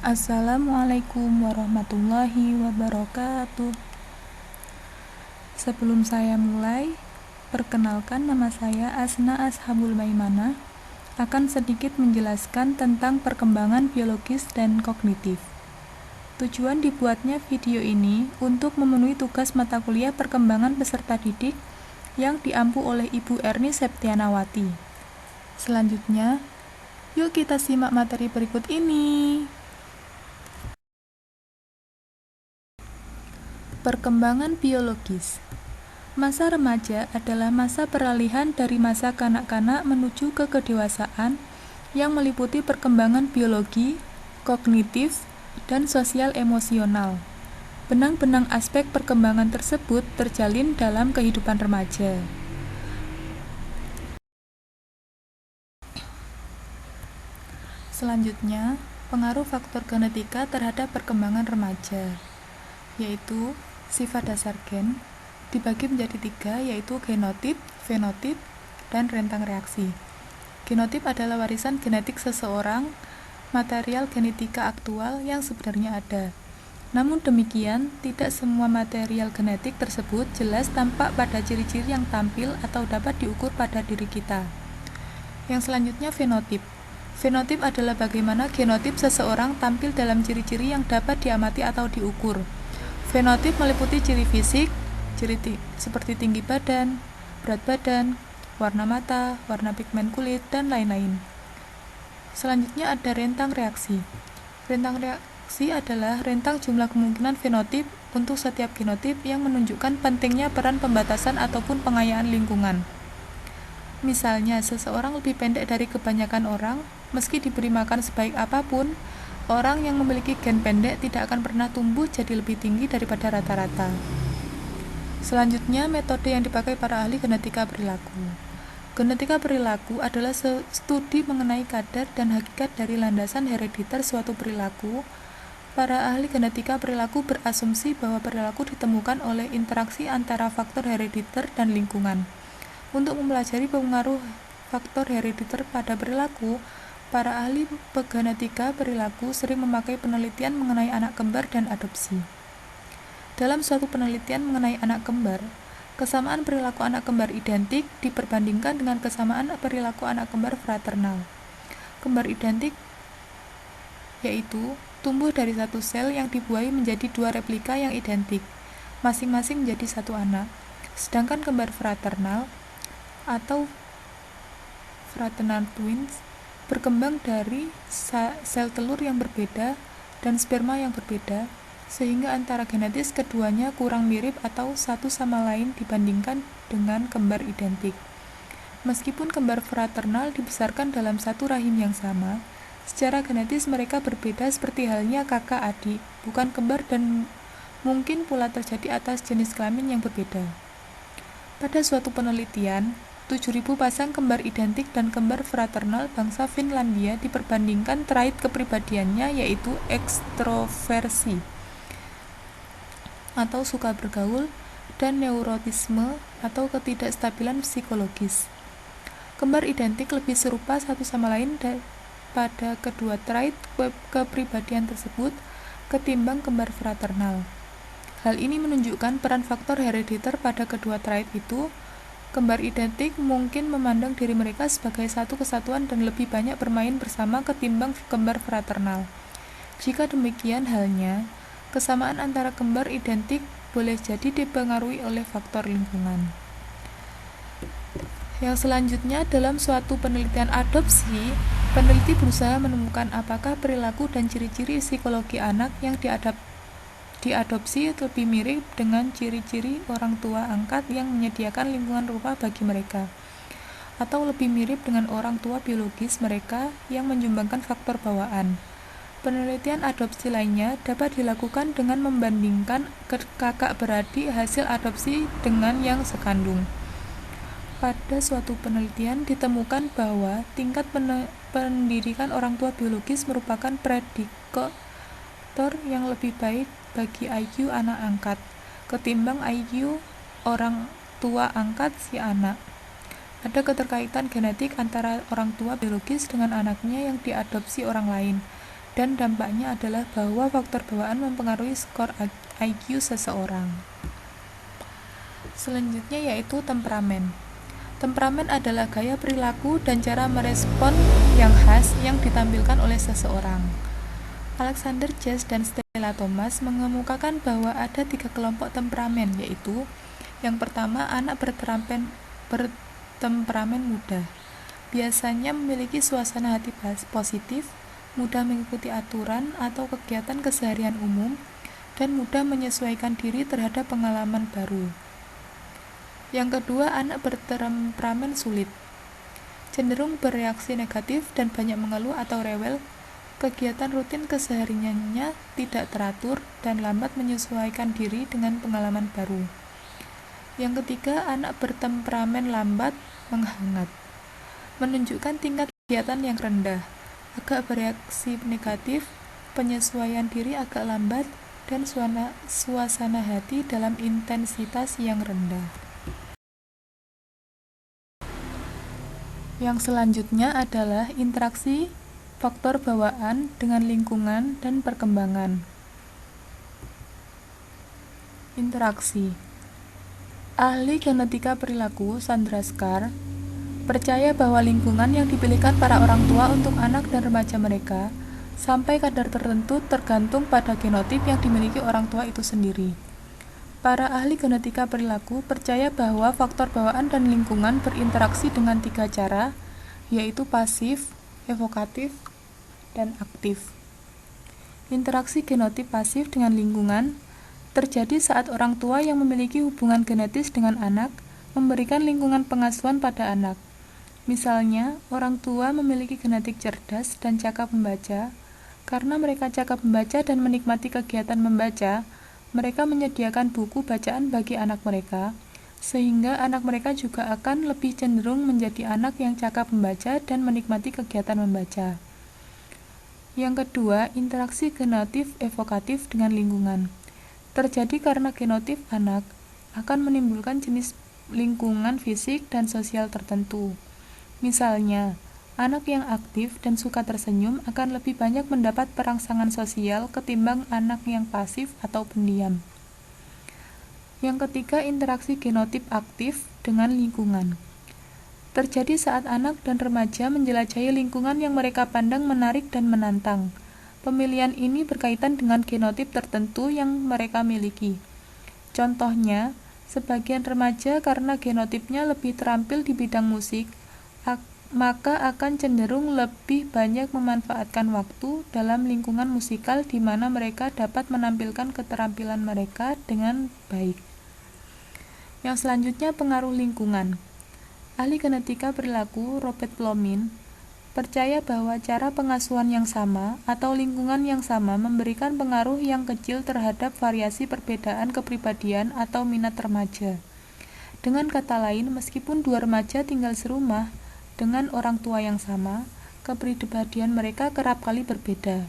Assalamualaikum warahmatullahi wabarakatuh. Sebelum saya mulai, perkenalkan nama saya Asna Ashabul Maimanah, akan sedikit menjelaskan tentang perkembangan biologis dan kognitif. Tujuan dibuatnya video ini untuk memenuhi tugas mata kuliah perkembangan peserta didik yang diampu oleh Ibu Erni Septianawati. Selanjutnya, yuk kita simak materi berikut ini. Perkembangan biologis. Masa remaja adalah masa peralihan dari masa kanak-kanak menuju ke kedewasaan yang meliputi perkembangan biologi, kognitif, dan sosial emosional. Benang-benang aspek perkembangan tersebut terjalin dalam kehidupan remaja. Selanjutnya, pengaruh faktor genetika terhadap perkembangan remaja, yaitu sifat dasar gen dibagi menjadi 3, yaitu genotip, fenotip, dan rentang reaksi. Genotip adalah warisan genetik seseorang, material genetika aktual yang sebenarnya ada. Namun demikian, tidak semua material genetik tersebut jelas tampak pada ciri-ciri yang tampil atau dapat diukur pada diri kita. Yang selanjutnya, fenotip. Fenotip adalah bagaimana genotip seseorang tampil dalam ciri-ciri yang dapat diamati atau diukur. Fenotip meliputi ciri fisik, seperti tinggi badan, berat badan, warna mata, warna pigmen kulit, dan lain-lain. Selanjutnya ada rentang reaksi. Rentang reaksi adalah rentang jumlah kemungkinan fenotip untuk setiap genotip yang menunjukkan pentingnya peran pembatasan ataupun pengayaan lingkungan. Misalnya, seseorang lebih pendek dari kebanyakan orang, meski diberi makan sebaik apapun, orang yang memiliki gen pendek tidak akan pernah tumbuh jadi lebih tinggi daripada rata-rata. Selanjutnya, metode yang dipakai para ahli genetika perilaku. Genetika perilaku adalah studi mengenai kadar dan hakikat dari landasan herediter suatu perilaku. Para ahli genetika perilaku berasumsi bahwa perilaku ditemukan oleh interaksi antara faktor herediter dan lingkungan. Untuk mempelajari pengaruh faktor herediter pada perilaku, para ahli genetika perilaku sering memakai penelitian mengenai anak kembar dan adopsi. Dalam suatu penelitian mengenai anak kembar, kesamaan perilaku anak kembar identik diperbandingkan dengan kesamaan perilaku anak kembar fraternal. Kembar identik yaitu tumbuh dari satu sel yang dibuahi menjadi 2 replika yang identik, masing-masing menjadi satu anak. Sedangkan kembar fraternal atau fraternal twins berkembang dari sel telur yang berbeda dan sperma yang berbeda, sehingga antara genetis keduanya kurang mirip atau satu sama lain dibandingkan dengan kembar identik. Meskipun kembar fraternal dibesarkan dalam satu rahim yang sama, secara genetis mereka berbeda seperti halnya kakak adik, bukan kembar, dan mungkin pula terjadi atas jenis kelamin yang berbeda. Pada suatu penelitian, 7.000 pasang kembar identik dan kembar fraternal bangsa Finlandia diperbandingkan trait kepribadiannya, yaitu ekstroversi atau suka bergaul dan neurotisme atau ketidakstabilan psikologis. Kembar identik lebih serupa satu sama lain pada kedua trait kepribadian tersebut ketimbang kembar fraternal. Hal ini menunjukkan peran faktor herediter pada kedua trait itu. Kembar identik mungkin memandang diri mereka sebagai satu kesatuan dan lebih banyak bermain bersama ketimbang kembar fraternal. Jika demikian halnya, kesamaan antara kembar identik boleh jadi dipengaruhi oleh faktor lingkungan. Yang selanjutnya, dalam suatu penelitian adopsi, peneliti berusaha menemukan apakah perilaku dan ciri-ciri psikologi anak yang diadopsi lebih mirip dengan ciri-ciri orang tua angkat yang menyediakan lingkungan rupa bagi mereka, atau lebih mirip dengan orang tua biologis mereka yang menyumbangkan faktor bawaan. Penelitian adopsi lainnya dapat dilakukan dengan membandingkan kakak beradik hasil adopsi dengan yang sekandung. Pada suatu penelitian ditemukan bahwa tingkat pendidikan orang tua biologis merupakan prediktor yang lebih baik bagi IQ anak angkat ketimbang IQ orang tua angkat si anak. Ada keterkaitan genetik antara orang tua biologis dengan anaknya yang diadopsi orang lain. dan dampaknya adalah bahwa faktor bawaan mempengaruhi skor IQ seseorang. Selanjutnya yaitu temperamen. Temperamen adalah gaya perilaku dan cara merespon yang khas yang ditampilkan oleh seseorang. Alexander Jess dan Stella Thomas mengemukakan bahwa ada 3 kelompok temperamen, yaitu yang pertama, anak bertemperamen muda. Biasanya memiliki suasana hati positif, mudah mengikuti aturan atau kegiatan keseharian umum, dan mudah menyesuaikan diri terhadap pengalaman baru. Yang kedua, anak bertemperamen sulit. Cenderung bereaksi negatif dan banyak mengeluh atau rewel. Kegiatan rutin kesehariannya tidak teratur dan lambat menyesuaikan diri dengan pengalaman baru. Yang ketiga, anak bertemperamen lambat menghangat. Menunjukkan tingkat kegiatan yang rendah, agak bereaksi negatif, penyesuaian diri agak lambat, dan suasana hati dalam intensitas yang rendah. Yang selanjutnya adalah interaksi faktor bawaan dengan lingkungan dan perkembangan. Interaksi. Ahli genetika perilaku Sandra Scar percaya bahwa lingkungan yang dipilihkan para orang tua untuk anak dan remaja mereka sampai kadar tertentu tergantung pada genotip yang dimiliki orang tua itu sendiri. Para ahli genetika perilaku percaya bahwa faktor bawaan dan lingkungan berinteraksi dengan 3 cara, yaitu pasif, evokatif, dan aktif. Interaksi genotip pasif dengan lingkungan terjadi saat orang tua yang memiliki hubungan genetis dengan anak memberikan lingkungan pengasuhan pada anak. Misalnya, orang tua memiliki genetik cerdas dan cakap membaca. Karena mereka cakap membaca dan menikmati kegiatan membaca, mereka menyediakan buku bacaan bagi anak mereka, sehingga anak mereka juga akan lebih cenderung menjadi anak yang cakap membaca dan menikmati kegiatan membaca. Yang kedua, interaksi genotip evokatif dengan lingkungan. Terjadi karena genotip anak akan menimbulkan jenis lingkungan fisik dan sosial tertentu. Misalnya, anak yang aktif dan suka tersenyum akan lebih banyak mendapat perangsangan sosial ketimbang anak yang pasif atau pendiam. Yang ketiga, interaksi genotip aktif dengan lingkungan. Terjadi saat anak dan remaja menjelajahi lingkungan yang mereka pandang menarik dan menantang. Pemilihan ini berkaitan dengan genotip tertentu yang mereka miliki. Contohnya, sebagian remaja karena genotipnya lebih terampil di bidang musik, maka akan cenderung lebih banyak memanfaatkan waktu dalam lingkungan musikal di mana mereka dapat menampilkan keterampilan mereka dengan baik. Yang selanjutnya, pengaruh lingkungan. Ahli genetika perilaku Robert Plomin percaya bahwa cara pengasuhan yang sama atau lingkungan yang sama memberikan pengaruh yang kecil terhadap variasi perbedaan kepribadian atau minat remaja. Dengan kata lain, meskipun 2 remaja tinggal serumah dengan orang tua yang sama, kepribadian mereka kerap kali berbeda.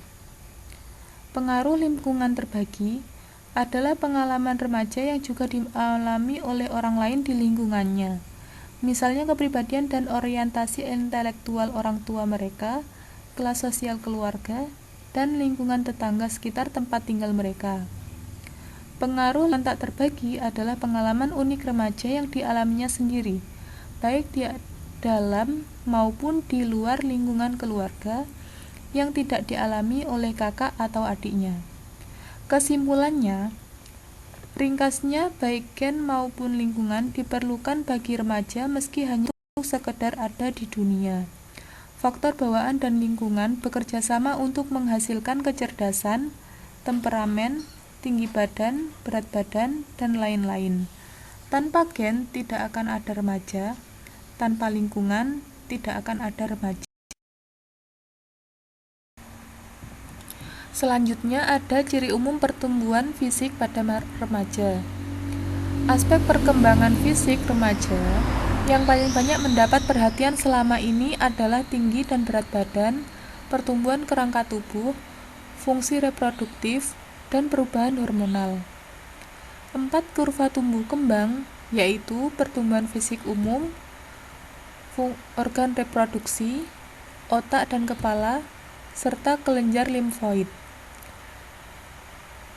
Pengaruh lingkungan terbagi adalah pengalaman remaja yang juga dialami oleh orang lain di lingkungannya. Misalnya kepribadian dan orientasi intelektual orang tua mereka, kelas sosial keluarga, dan lingkungan tetangga sekitar tempat tinggal mereka. Pengaruh yang tak terbagi adalah pengalaman unik remaja yang dialaminya sendiri, baik di dalam maupun di luar lingkungan keluarga yang tidak dialami oleh kakak atau adiknya. Kesimpulannya, ringkasnya baik gen maupun lingkungan diperlukan bagi remaja meski hanya untuk sekedar ada di dunia. Faktor bawaan dan lingkungan bekerja sama untuk menghasilkan kecerdasan, temperamen, tinggi badan, berat badan, dan lain-lain. Tanpa gen tidak akan ada remaja. Tanpa lingkungan, tidak akan ada remaja. Selanjutnya ada ciri umum pertumbuhan fisik pada remaja. Aspek perkembangan fisik remaja yang paling banyak mendapat perhatian selama ini adalah tinggi dan berat badan, pertumbuhan kerangka tubuh, fungsi reproduktif, dan perubahan hormonal. 4 kurva tumbuh kembang, yaitu pertumbuhan fisik umum, organ reproduksi, otak dan kepala, serta kelenjar limfoid.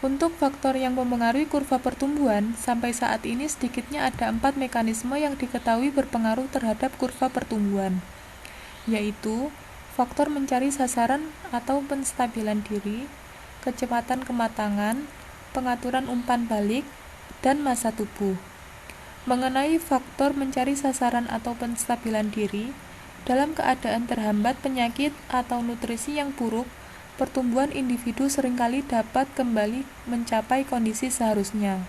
Untuk faktor yang mempengaruhi kurva pertumbuhan, sampai saat ini sedikitnya ada 4 mekanisme yang diketahui berpengaruh terhadap kurva pertumbuhan, yaitu faktor mencari sasaran atau penstabilan diri, kecepatan kematangan, pengaturan umpan balik, dan massa tubuh. Mengenai faktor mencari sasaran atau penstabilan diri, dalam keadaan terhambat penyakit atau nutrisi yang buruk, pertumbuhan individu seringkali dapat kembali mencapai kondisi seharusnya.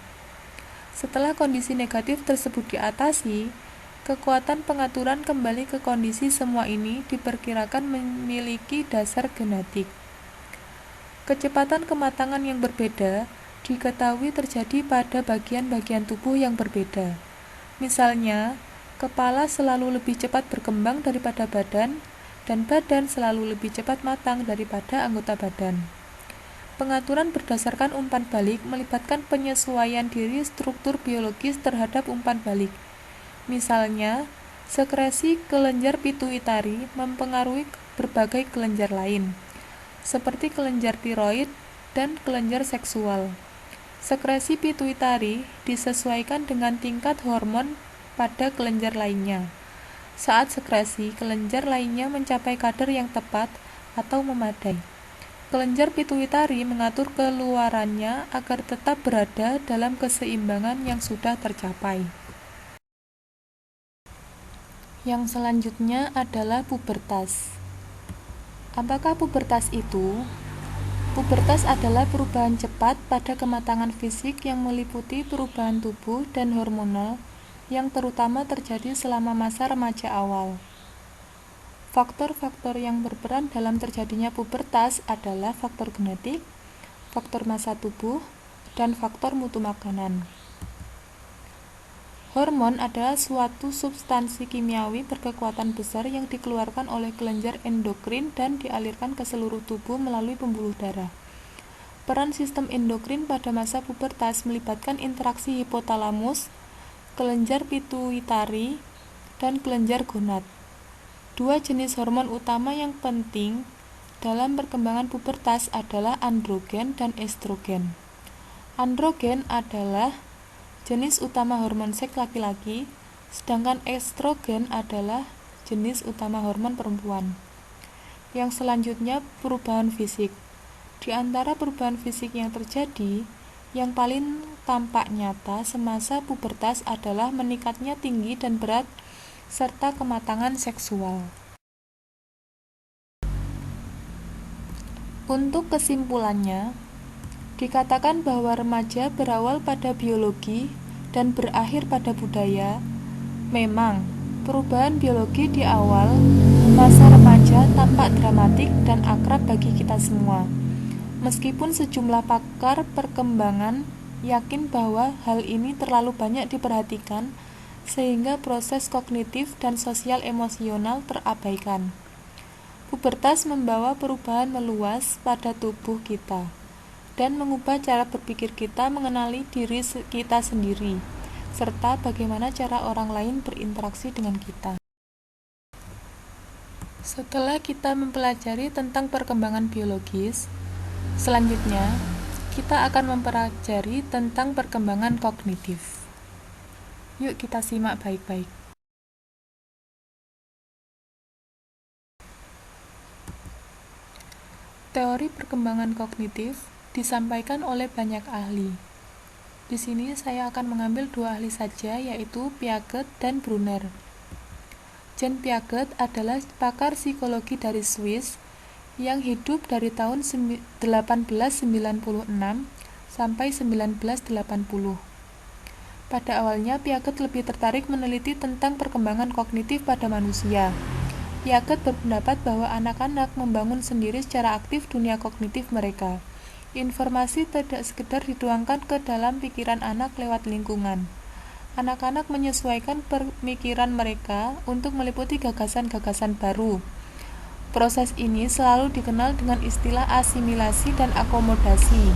Setelah kondisi negatif tersebut diatasi, kekuatan pengaturan kembali ke kondisi semua ini diperkirakan memiliki dasar genetik. Kecepatan kematangan yang berbeda diketahui terjadi pada bagian-bagian tubuh yang berbeda. Misalnya, kepala selalu lebih cepat berkembang daripada badan, dan badan selalu lebih cepat matang daripada anggota badan. Pengaturan berdasarkan umpan balik melibatkan penyesuaian diri struktur biologis terhadap umpan balik. Misalnya, sekresi kelenjar pituitari mempengaruhi berbagai kelenjar lain, seperti kelenjar tiroid dan kelenjar seksual. Sekresi pituitari disesuaikan dengan tingkat hormon pada kelenjar lainnya. Saat sekresi, kelenjar lainnya mencapai kadar yang tepat atau memadai. Kelenjar pituitari mengatur keluarannya agar tetap berada dalam keseimbangan yang sudah tercapai. Yang selanjutnya adalah pubertas. Apakah pubertas itu? Pubertas adalah perubahan cepat pada kematangan fisik yang meliputi perubahan tubuh dan hormonal yang terutama terjadi selama masa remaja awal. Faktor-faktor yang berperan dalam terjadinya pubertas adalah faktor genetik, faktor massa tubuh, dan faktor mutu makanan. Hormon adalah suatu substansi kimiawi berkekuatan besar yang dikeluarkan oleh kelenjar endokrin dan dialirkan ke seluruh tubuh melalui pembuluh darah. Peran sistem endokrin pada masa pubertas melibatkan interaksi hipotalamus, kelenjar pituitari, dan kelenjar gonad. Dua jenis hormon utama yang penting dalam perkembangan pubertas adalah androgen dan estrogen. Androgen adalah jenis utama hormon seks laki-laki, sedangkan estrogen adalah jenis utama hormon perempuan. Yang selanjutnya, perubahan fisik. Di antara perubahan fisik yang terjadi, yang paling tampak nyata semasa pubertas adalah meningkatnya tinggi dan berat serta kematangan seksual. Untuk kesimpulannya, dikatakan bahwa remaja berawal pada biologi dan berakhir pada budaya. Memang, perubahan biologi di awal masa remaja tampak dramatik dan akrab bagi kita semua. Meskipun sejumlah pakar perkembangan yakin bahwa hal ini terlalu banyak diperhatikan sehingga proses kognitif dan sosial emosional terabaikan. Pubertas membawa perubahan meluas pada tubuh kita dan mengubah cara berpikir kita mengenali diri kita sendiri serta bagaimana cara orang lain berinteraksi dengan kita. Setelah kita mempelajari tentang perkembangan biologis, selanjutnya, kita akan mempelajari tentang perkembangan kognitif. Yuk kita simak baik-baik. Teori perkembangan kognitif disampaikan oleh banyak ahli. Di sini saya akan mengambil dua ahli saja, yaitu Piaget dan Brunner. Jean Piaget adalah pakar psikologi dari Swiss yang hidup dari tahun 1896 sampai 1980. Pada awalnya, Piaget lebih tertarik meneliti tentang perkembangan kognitif pada manusia. Piaget berpendapat bahwa anak-anak membangun sendiri secara aktif dunia kognitif mereka. Informasi tidak sekedar dituangkan ke dalam pikiran anak lewat lingkungan. Anak-anak menyesuaikan pemikiran mereka untuk meliputi gagasan-gagasan baru. Proses ini selalu dikenal dengan istilah asimilasi dan akomodasi.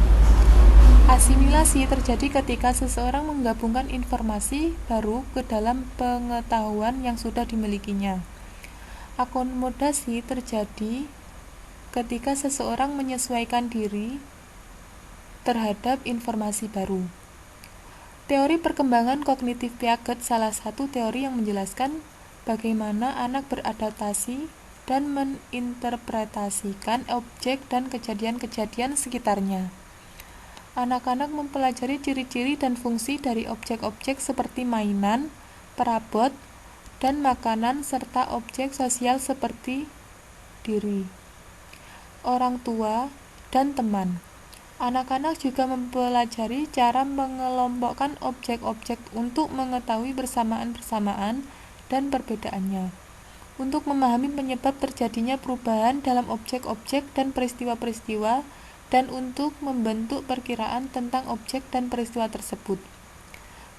Asimilasi terjadi ketika seseorang menggabungkan informasi baru ke dalam pengetahuan yang sudah dimilikinya. Akomodasi terjadi ketika seseorang menyesuaikan diri terhadap informasi baru. Teori perkembangan kognitif Piaget salah satu teori yang menjelaskan bagaimana anak beradaptasi dan menginterpretasikan objek dan kejadian-kejadian sekitarnya. Anak-anak mempelajari ciri-ciri dan fungsi dari objek-objek seperti mainan, perabot, dan makanan serta objek sosial seperti diri, orang tua, dan teman. Anak-anak juga mempelajari cara mengelompokkan objek-objek untuk mengetahui persamaan-persamaan dan perbedaannya, untuk memahami penyebab terjadinya perubahan dalam objek-objek dan peristiwa-peristiwa, dan untuk membentuk perkiraan tentang objek dan peristiwa tersebut.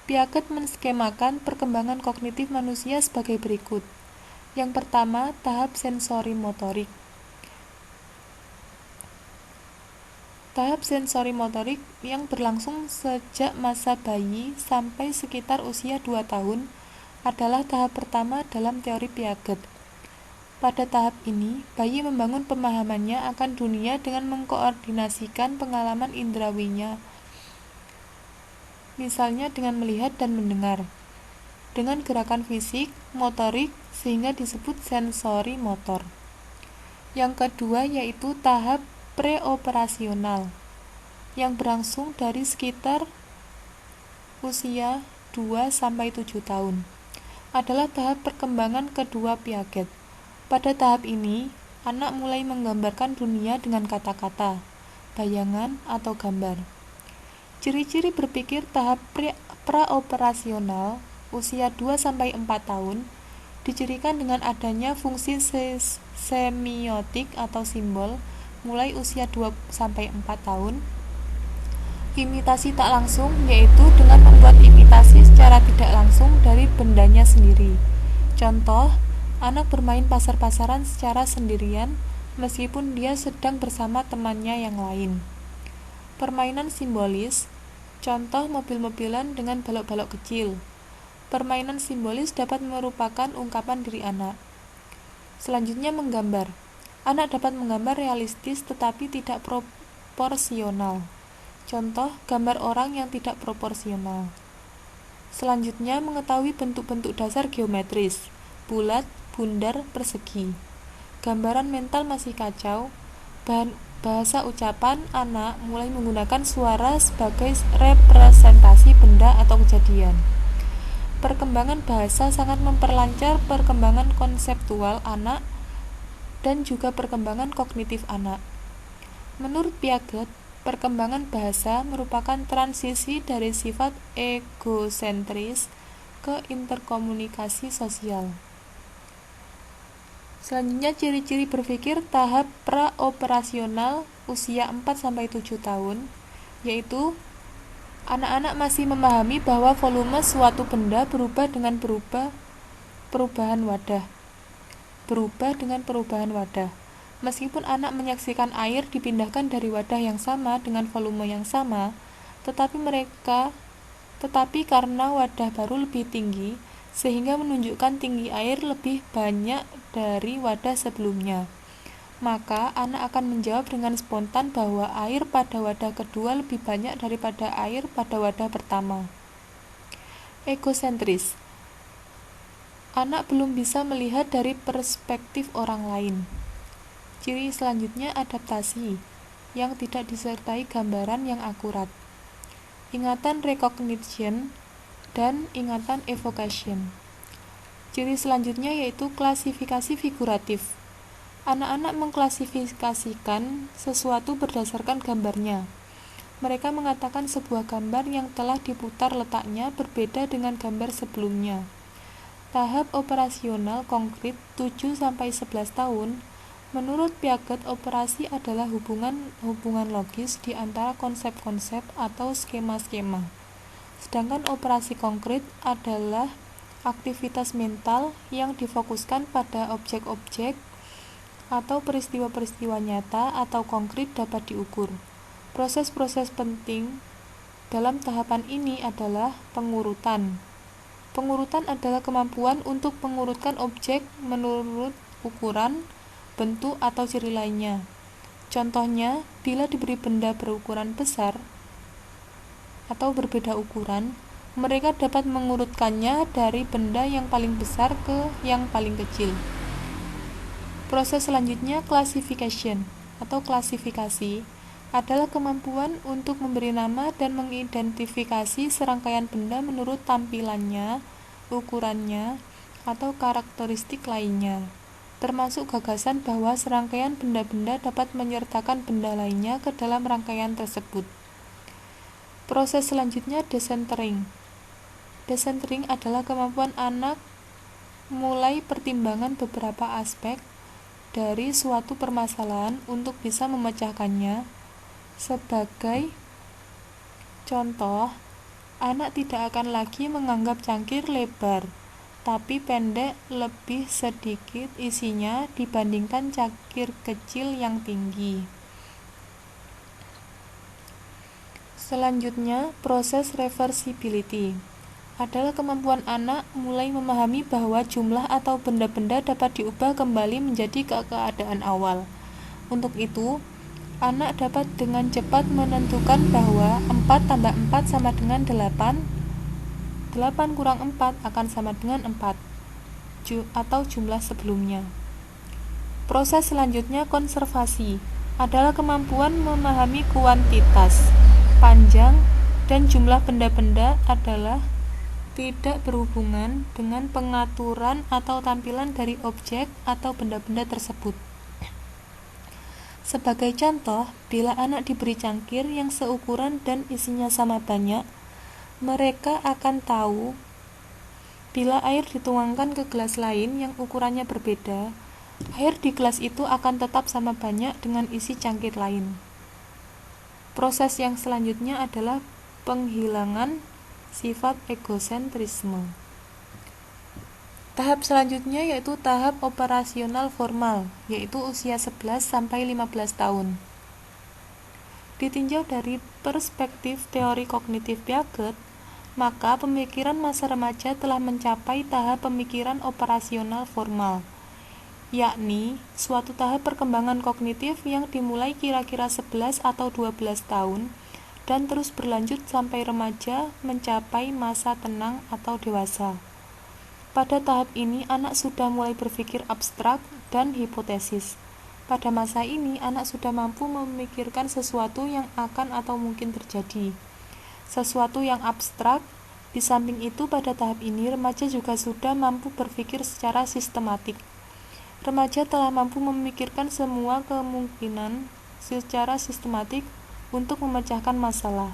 Piaget menskemakan perkembangan kognitif manusia sebagai berikut. Yang pertama, tahap sensori motorik. Tahap sensori motorik yang berlangsung sejak masa bayi sampai sekitar usia 2 tahun adalah tahap pertama dalam teori Piaget. Pada tahap ini, bayi membangun pemahamannya akan dunia dengan mengkoordinasikan pengalaman indrawinya, misalnya dengan melihat dan mendengar, dengan gerakan fisik, motorik, sehingga disebut sensori motor. Yang kedua yaitu tahap preoperasional, yang berlangsung dari sekitar usia 2-7 tahun. Adalah tahap perkembangan kedua Piaget. Pada tahap ini, anak mulai menggambarkan dunia dengan kata-kata, bayangan, atau gambar. Ciri-ciri berpikir tahap praoperasional usia 2-4 tahun dicirikan dengan adanya fungsi semiotik atau simbol mulai usia 2-4 tahun. Imitasi tak langsung yaitu dengan membuat imitasi secara tidak langsung dari bendanya sendiri. Contoh, anak bermain pasar-pasaran secara sendirian meskipun dia sedang bersama temannya yang lain. Permainan simbolis, contoh mobil-mobilan dengan balok-balok kecil. Permainan simbolis dapat merupakan ungkapan diri anak. Selanjutnya menggambar. Anak dapat menggambar realistis tetapi tidak proporsional. Contoh, gambar orang yang tidak proporsional. Selanjutnya mengetahui bentuk-bentuk dasar geometris, bulat, bundar, persegi. Gambaran mental masih kacau. Bahasa ucapan anak mulai menggunakan suara sebagai representasi benda atau kejadian. Perkembangan bahasa sangat memperlancar perkembangan konseptual anak dan juga perkembangan kognitif anak. Menurut Piaget, perkembangan bahasa merupakan transisi dari sifat egosentris ke interkomunikasi sosial. Selanjutnya ciri-ciri berpikir tahap praoperasional usia 4-7 tahun, yaitu anak-anak masih memahami bahwa volume suatu benda berubah dengan perubahan wadah. Meskipun anak menyaksikan air dipindahkan dari wadah yang sama dengan volume yang sama, tetapi karena wadah baru lebih tinggi, sehingga menunjukkan tinggi air lebih banyak dari wadah sebelumnya, maka anak akan menjawab dengan spontan bahwa air pada wadah kedua lebih banyak daripada air pada wadah pertama. Egosentris. Anak belum bisa melihat dari perspektif orang lain. Ciri selanjutnya adaptasi, yang tidak disertai gambaran yang akurat. Ingatan recognition dan ingatan evocation. Ciri selanjutnya yaitu klasifikasi figuratif. Anak-anak mengklasifikasikan sesuatu berdasarkan gambarnya. Mereka mengatakan sebuah gambar yang telah diputar letaknya berbeda dengan gambar sebelumnya. Tahap operasional konkret 7-11 tahun. Menurut Piaget, operasi adalah hubungan logis di antara konsep-konsep atau skema-skema. Sedangkan operasi konkret adalah aktivitas mental yang difokuskan pada objek-objek atau peristiwa-peristiwa nyata atau konkret dapat diukur. Proses-proses penting dalam tahapan ini adalah pengurutan. Pengurutan adalah kemampuan untuk mengurutkan objek menurut ukuran, bentuk, atau ciri lainnya. Contohnya, bila diberi benda berukuran besar atau berbeda ukuran, mereka dapat mengurutkannya dari benda yang paling besar ke yang paling kecil. Proses selanjutnya, classification atau klasifikasi adalah kemampuan untuk memberi nama dan mengidentifikasi serangkaian benda menurut tampilannya, ukurannya, atau karakteristik lainnya, termasuk gagasan bahwa serangkaian benda-benda dapat menyertakan benda lainnya ke dalam rangkaian tersebut. Proses selanjutnya, decentering. Decentering adalah kemampuan anak mulai pertimbangan beberapa aspek dari suatu permasalahan untuk bisa memecahkannya. Sebagai contoh, anak tidak akan lagi menganggap cangkir lebar, tapi pendek lebih sedikit isinya dibandingkan cangkir kecil yang tinggi. Selanjutnya, proses reversibility adalah kemampuan anak mulai memahami bahwa jumlah atau benda-benda dapat diubah kembali menjadi keadaan awal. Untuk itu, anak dapat dengan cepat menentukan bahwa 4 tambah 4 sama dengan 8, 8 kurang 4 akan sama dengan 4, atau jumlah sebelumnya. Proses selanjutnya, konservasi, adalah kemampuan memahami kuantitas, panjang, dan jumlah benda-benda adalah tidak berhubungan dengan pengaturan atau tampilan dari objek atau benda-benda tersebut. Sebagai contoh, bila anak diberi cangkir yang seukuran dan isinya sama banyak, mereka akan tahu bila air dituangkan ke gelas lain yang ukurannya berbeda, air di gelas itu akan tetap sama banyak dengan isi cangkir lain. Proses yang selanjutnya adalah penghilangan sifat egosentrisme. Tahap selanjutnya yaitu tahap operasional formal, yaitu usia 11 sampai 15 tahun. Ditinjau dari perspektif teori kognitif Piaget, maka pemikiran masa remaja telah mencapai tahap pemikiran operasional formal, yakni suatu tahap perkembangan kognitif yang dimulai kira-kira 11 atau 12 tahun dan terus berlanjut sampai remaja mencapai masa tenang atau dewasa. Pada tahap ini, anak sudah mulai berpikir abstrak dan hipotesis. Pada masa ini, anak sudah mampu memikirkan sesuatu yang akan atau mungkin terjadi. Sesuatu yang abstrak. Di samping itu, pada tahap ini, remaja juga sudah mampu berpikir secara sistematik. Remaja telah mampu memikirkan semua kemungkinan secara sistematik untuk memecahkan masalah.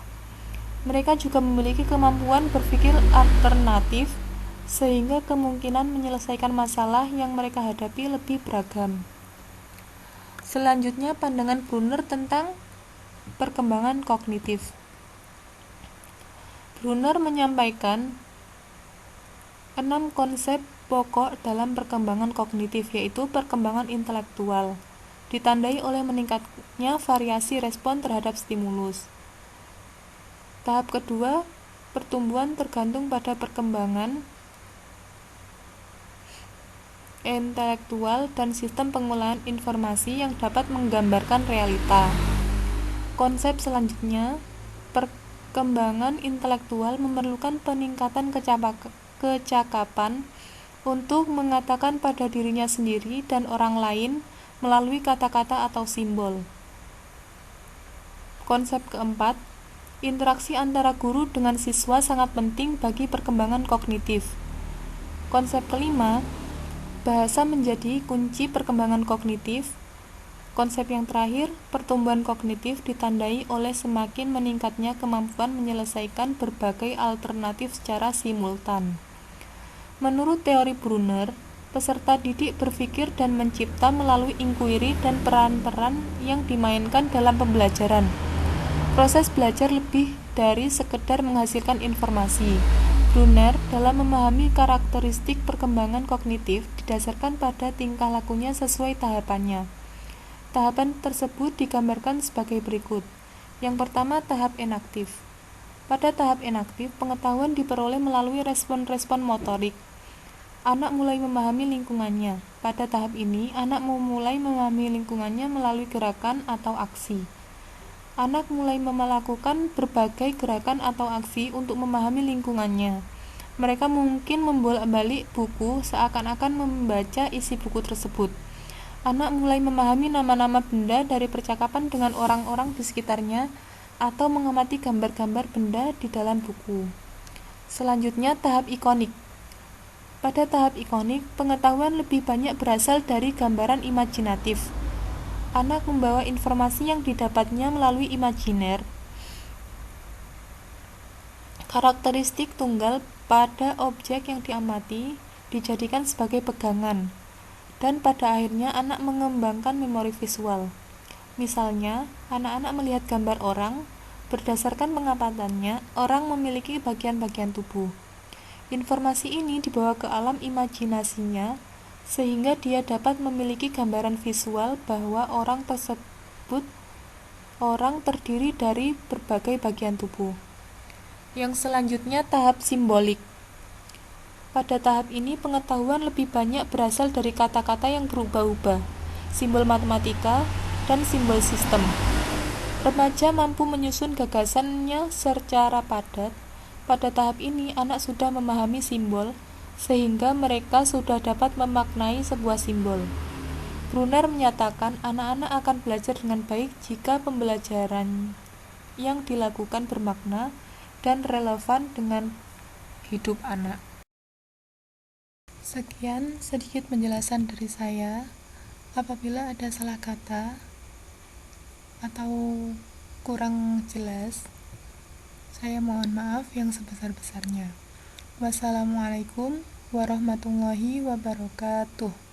Mereka juga memiliki kemampuan berpikir alternatif, sehingga kemungkinan menyelesaikan masalah yang mereka hadapi lebih beragam. Selanjutnya, pandangan Brunner tentang perkembangan kognitif. Brunner menyampaikan 6 konsep pokok dalam perkembangan kognitif, yaitu perkembangan intelektual, ditandai oleh meningkatnya variasi respon terhadap stimulus. Tahap kedua, pertumbuhan tergantung pada perkembangan intelektual dan sistem pengolahan informasi yang dapat menggambarkan realita. Konsep selanjutnya, perkembangan intelektual memerlukan peningkatan kecakapan untuk mengatakan pada dirinya sendiri dan orang lain melalui kata-kata atau simbol. Konsep keempat, interaksi antara guru dengan siswa sangat penting bagi perkembangan kognitif. Konsep kelima, bahasa menjadi kunci perkembangan kognitif. Konsep yang terakhir, pertumbuhan kognitif ditandai oleh semakin meningkatnya kemampuan menyelesaikan berbagai alternatif secara simultan. Menurut teori Brunner, peserta didik berpikir dan mencipta melalui inquiry dan peran-peran yang dimainkan dalam pembelajaran. Proses belajar lebih dari sekedar menghasilkan informasi. Brunner dalam memahami karakteristik perkembangan kognitif didasarkan pada tingkah lakunya sesuai tahapannya. Tahapan tersebut digambarkan sebagai berikut. Yang pertama, tahap enaktif. Pada tahap enaktif, pengetahuan diperoleh melalui respon-respon motorik. Anak mulai memahami lingkungannya. Pada tahap ini, anak memulai memahami lingkungannya melalui gerakan atau aksi. Anak mulai melakukan berbagai gerakan atau aksi untuk memahami lingkungannya. Mereka mungkin membolak-balik buku seakan-akan membaca isi buku tersebut. Anak mulai memahami nama-nama benda dari percakapan dengan orang-orang di sekitarnya atau mengamati gambar-gambar benda di dalam buku. Selanjutnya, tahap ikonik. Pada tahap ikonik, pengetahuan lebih banyak berasal dari gambaran imajinatif. Anak membawa informasi yang didapatnya melalui imajiner. Karakteristik tunggal pada objek yang diamati dijadikan sebagai pegangan, dan pada akhirnya anak mengembangkan memori visual. Misalnya, anak-anak melihat gambar orang, berdasarkan pengamatannya, orang memiliki bagian-bagian tubuh. Informasi ini dibawa ke alam imajinasinya, sehingga dia dapat memiliki gambaran visual bahwa orang tersebut orang terdiri dari berbagai bagian tubuh. Yang selanjutnya, tahap simbolik. Pada tahap ini, pengetahuan lebih banyak berasal dari kata-kata yang berubah-ubah, simbol matematika, dan simbol sistem. Remaja mampu menyusun gagasannya secara padat. Pada tahap ini, anak sudah memahami simbol, sehingga mereka sudah dapat memaknai sebuah simbol. Brunner menyatakan anak-anak akan belajar dengan baik jika pembelajaran yang dilakukan bermakna dan relevan dengan hidup anak. Sekian sedikit penjelasan dari saya. Apabila ada salah kata atau kurang jelas, saya mohon maaf yang sebesar-besarnya. Wassalamualaikum warahmatullahi wabarakatuh.